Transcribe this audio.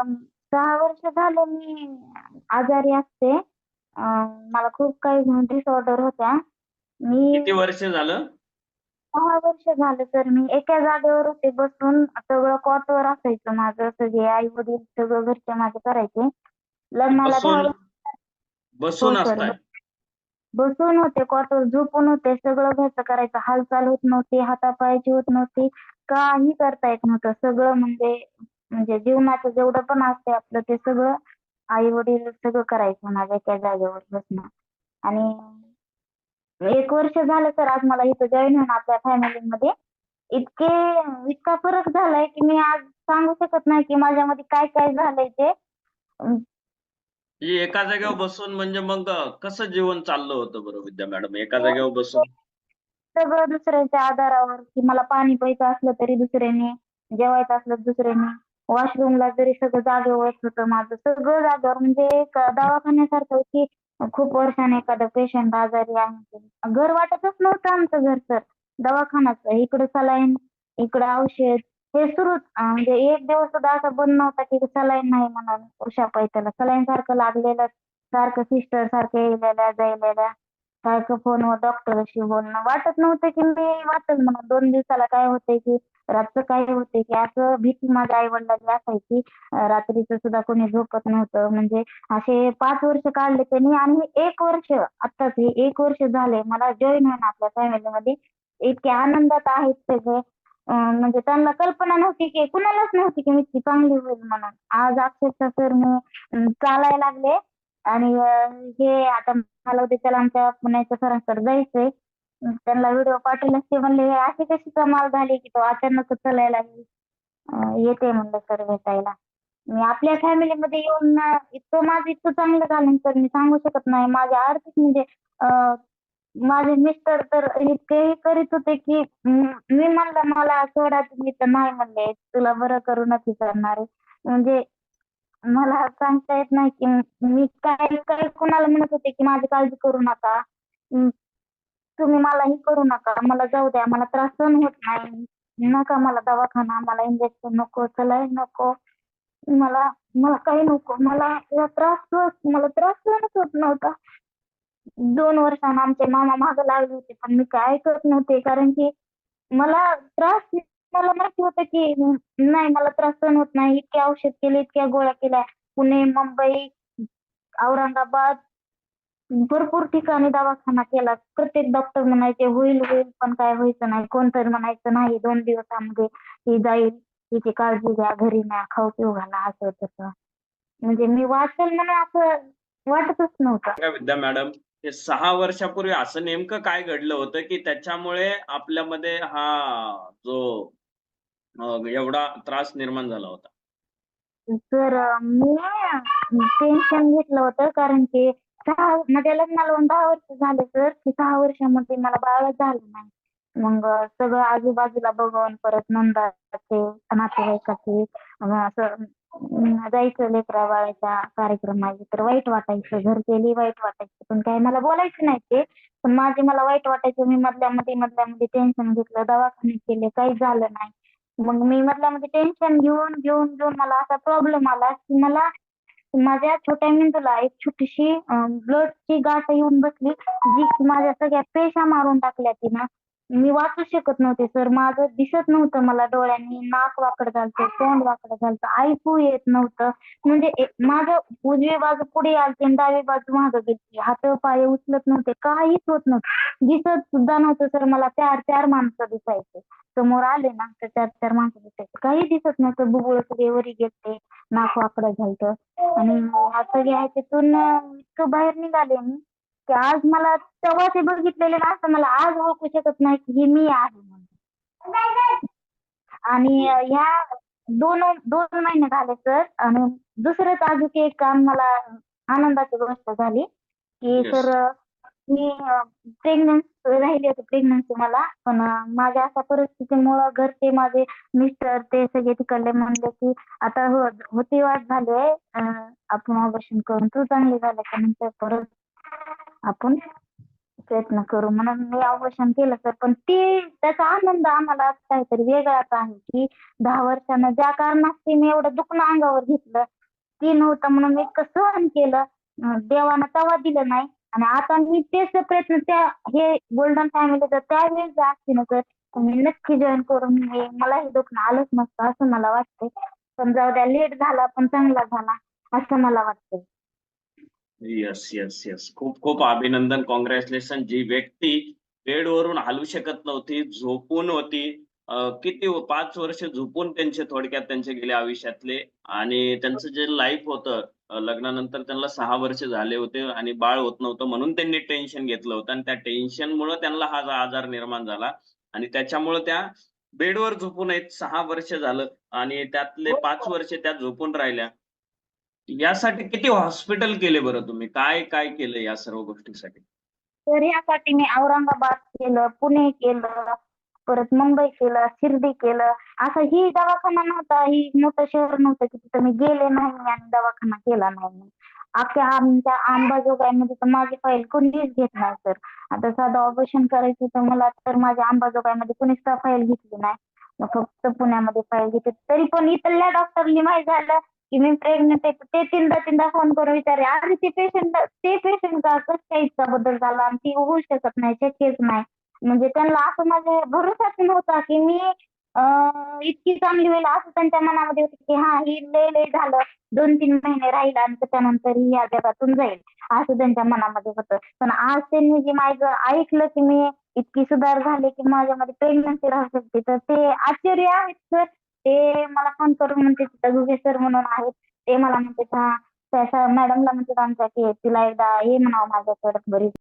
6 वर्ष झाले मी आजारी असते. मला खूप काही डिसऑर्डर होत्या. मी किती वर्ष झालं? 6 वर्ष झालं तर मी एका जागेवर होते बसून. सगळं कॉटवर असायचं माझं. सगळे आई-वडील सगळं घरचे माझे करायचे. लग्नाला 10 बसून वर्ष. हो बसून सर. असताय? बसून होते, कॉटवर झोपून होते. सगळं घरचं करायचं. हालचाल होत नव्हती, हातापायाची होत नव्हती. काही करता येत नव्हतं. सगळं म्हणजे म्हणजे जीवनाचं जेवढं पण असते आपलं ते सगळं आई-वडील सगळं करायचं माझ्या एका जागेवर बसणं. आणि 1 वर्ष झालं सर आज मला इथं जॉइन होऊन आपल्या फॅमिलीमध्ये. इतके इतका फरक झालाय की मी आज सांगू शकत नाही की माझ्यामध्ये काय काय झालंय ते. अं, म्हणजे एका जागेवर बसून म्हणजे मग कसं जीवन चाललं होतं बरं विद्या मॅडम एका जागेवर ते बसून? सगळं दुसऱ्याच्या आधारावर की मला पाणी प्यायचं असलं तरी दुसऱ्याने, जेवायचं असलं दुसऱ्याने, वॉशरूमला जरी सगळं जागेवर होतं माझं. सगळं जागेवर म्हणजे एक दवाखान्यासारखं की खूप वर्षाने एखादं पेशंट आजारी आहे. घर वाटतच नव्हतं आमचं घर सर. दवाखानाच. इकडं सलाईन, इकडं औषध हे सुरूच. म्हणजे एक दिवस सुद्धा असा बंद नव्हता की सलाईन नाही म्हणून उशा त्याला. सलाईन सारखं लागलेलं, सारखं सिस्टर सारखं यायलेल्या जायलेल्या. सारखं फोनवर डॉक्टरशी बोलणं. वाटत नव्हतं की मी वाचेल म्हणून. 2 दिवसाला काय होतंय की रातचं काय होतंय की असं भीती माझ्या आई-वडिलांची असायची. रात्रीचं सुद्धा कोणी झोपत नव्हतं. म्हणजे असे 5 वर्ष काढले त्यांनी आणि 1 वर्ष आत्ताच हे 1 वर्ष झाले मला जॉइन होऊन आपल्या फॅमिलीमध्ये. इतके आनंदात आहेत सगळे. म्हणजे त्यांना कल्पना नव्हती की कुणालाच नव्हती की मी इतकी चांगली होईल म्हणून. आज अक्षरशः सर मी चालायला लागले आणि हे आता मला उद्या त्याला आमच्या पुण्याच्या सरांकडे जायचंय. त्यांना व्हिडिओ पाठवला ते म्हणले हे अशी कशी कमाल झाली की तो अचानकच चालायला लागली. येते म्हणलं सर भेटायला. मी आपल्या फॅमिलीमध्ये येऊन ना इतकं माझं इतकं चांगलं झालं तर मी सांगू शकत नाही. माझ्या आर्थिक म्हणजे माझे मिस्टर तर इतके हे करीत होते की मी म्हणलं मला सोडा तुम्ही तर नाही म्हणले. तुला बरं करूनच हे करणार आहे. म्हणजे मला सांगता येत नाही की मी काय काय कुणाला म्हणत होते की माझी काळजी करू नका. तुम्ही मला हे करू नका. मला जाऊ द्या. मला त्रास सहन होत नाही. नका मला दवाखाना, मला इंजेक्शन नको, सलाईन नको. मला मला काही नको. मला त्रास सहनच होत नव्हता. 2 वर्षांनी आमचे मामा मागं लागले होते, पण मी काय ऐकत नव्हते. कारण की मला त्रास मला माहिती होतं की नाही मला त्रास सहन होत नाही. इतके औषध केले, इतक्या गोळ्या केल्या. पुणे, मुंबई, औरंगाबाद भरपूर ठिकाणी दवाखाना केला. प्रत्येक डॉक्टर म्हणायचे होईल, होईल, पण काय व्हायचं नाही. कोणतरी म्हणायचं नाही 2 दिवसामध्ये ही जाईल. हिची काळजी घ्या, घरी न्या, खाऊ-पिऊ घाला, असं तसं. म्हणजे मी वाचेल म्हणून असं वाटतच नव्हतं. सांगा विद्या मॅडम, हे 6 वर्षापूर्वी असं नेमकं काय घडलं होतं, की त्याच्यामुळे आपल्यामध्ये हा जो एवढा त्रास निर्माण झाला होता? तर मी टेन्शन घेतलं होतं कारण की माझ्या लग्नाला होऊन 10 वर्ष झाले तर की 6 वर्षामध्ये मला बाळच झालं नाही. मग सगळं आजूबाजूला बघून परत नंदाचे, नातेवाईकाचे असं जायचं लेकरा बाळाच्या कार्यक्रमाला तर वाईट वाटायचं. घरचे वाईट वाटायचं. पण काय मला बोलायचं नाही ते. पण मला वाईट वाटायचं. मी मधल्यामध्ये टेन्शन घेतलं. दवाखाने केले. काहीच झालं नाही. मग मी मधल्यामध्ये टेन्शन घेऊन मला असा प्रॉब्लेम आला की मला माझ्या छोट्या मेंदूला एक छोटीशी ब्लडची गाठ येऊन बसली, जी की माझ्या सगळ्या पेशा मारून टाकल्या तिनं. मी वाचू शकत नव्हते सर. माझं दिसत नव्हतं मला डोळ्यांनी. नाक वाकडं झालतं, तोंड वाकडं झालतं, ऐकू येत नव्हतं. म्हणजे माझं उजवी बाजू पुढे आलती आणि डावी बाजू मागं गेलती. हात-पाय उचलत नव्हते. काहीच होत नव्हतं. दिसत सुद्धा नव्हतं सर मला. 4 माणसं दिसायचे. समोर आले ना तर 4 माणसं दिसायचे. काही दिसत नव्हतं. बुबुळ सगळे वरी गेलते. नाक वाकडं झालतं. आणि असं त्यातून इतकं बाहेर निघाले मी की आज मला तेव्हा ते बघितलेले माणसं मला आज ओळखू शकत नाही की हे मी आहे म्हणून. आणि ह्या 2 महिने झाले सर. आणि दुसरंच अजून एक मला आनंदाची गोष्ट झाली की येस. सर मी राहिली होती प्रेग्नन्सी मला. पण माझ्या अशा परिस्थितीमुळं घरचे माझे मिस्टर ते सगळे तिकडले म्हणले की आता होती वाट झाली आपण ऑपरेशन करून तू चांगली झाल्याच्या परत आपण प्रयत्न करू म्हणून मी ऑपरेशन केलं सर. पण त्याचा आनंद आम्हाला काहीतरी वेगळाच आहे की 10 वर्षानं ज्या कारणास्तव मी एवढं दुखणं अंगावर घेतलं ती नव्हतं म्हणून मी इतकं सहन केलं. देवानं तेव्हा दिलं नाही आणि आता मी तेच प्रयत्न त्या हे गोल्डन फॅमिलीचं त्यावेळेस जर असते ना तर मी नक्की जॉईन करून हे मला हे दुखणं आलंच नसतं असं मला वाटतंय. पण जाऊ द्या, लेट झाला पण चांगला झाला असं मला वाटतंय. Yes, yes, yes. खूप खूप अभिनंदन, कॉंग्रॅच्युलेशन. जी व्यक्ती बेडवरून हलू शकत नव्हती, झोपून होती. किती 5 वर्ष झोपून त्यांचे थोडक्यात त्यांचे गेले आयुष्यातले आणि त्यांचं जे लाईफ होतं लग्नानंतर त्यांना 6 वर्ष झाले होते आणि बाळ होत नव्हतं म्हणून त्यांनी टेन्शन घेतलं होतं आणि त्या टेन्शनमुळं त्यांना हा आजार निर्माण झाला आणि त्याच्यामुळं त्या बेडवर झोपून आहेत 6 वर्ष झालं आणि त्यातले 5 वर्ष त्या झोपून राहिल्या. यासाठी किती हॉस्पिटल केले बरं तुम्ही? काय केलं या सर्व गोष्टीसाठी? तर यासाठी मी औरंगाबाद केलं, पुणे केलं, परत मुंबई केलं, शिर्डी केलं. असं ही दवाखाना नव्हता, ही मोठं शहर नव्हतं की तिथं मी गेले नाही आणि दवाखाना केला नाही. अख्ख्या आमच्या अंबाजोगाईमध्ये तर माझी फाईल कोणीच घेत नाही सर. आता साधं ऑपरेशन करायचं तर मला तर माझ्या अंबाजोगाईमध्ये कोणीच फाईल घेतली नाही. मग फक्त पुण्यामध्ये फाईल घेते. तरी पण इथल्या डॉक्टरनी माहित झालं की मी प्रेग्नेंट आहे. ते तीनदा फोन करून विचारले, अरे ते पेशंट का कसं काय इतका बदल झाला आणि ती होऊ शकत नाही, शक्यच नाही. म्हणजे त्यांना असं माझ्या भरोसाच नव्हता की मी इतकी चांगली होईल असं त्यांच्या मनामध्ये होतं की हा ही लय लय झालं 2-3 महिने राहील आणि त्याच्यानंतर ही या जगातून जाईल असं त्यांच्या मनामध्ये होतं. पण आज त्यांनी जे माझं ऐकलं की मी इतकी सुधार झाली की माझ्यामध्ये प्रेग्नन्सी राहू शकते तर ते आश्चर्य आहे सर. ते मला फोन करून म्हणते तिथं घुगे सर म्हणून आहेत. ते मला म्हणते हा त्या मॅडमला म्हणते आमच्या की तिला एकदा ये म्हणावं माझ्याकडे बरी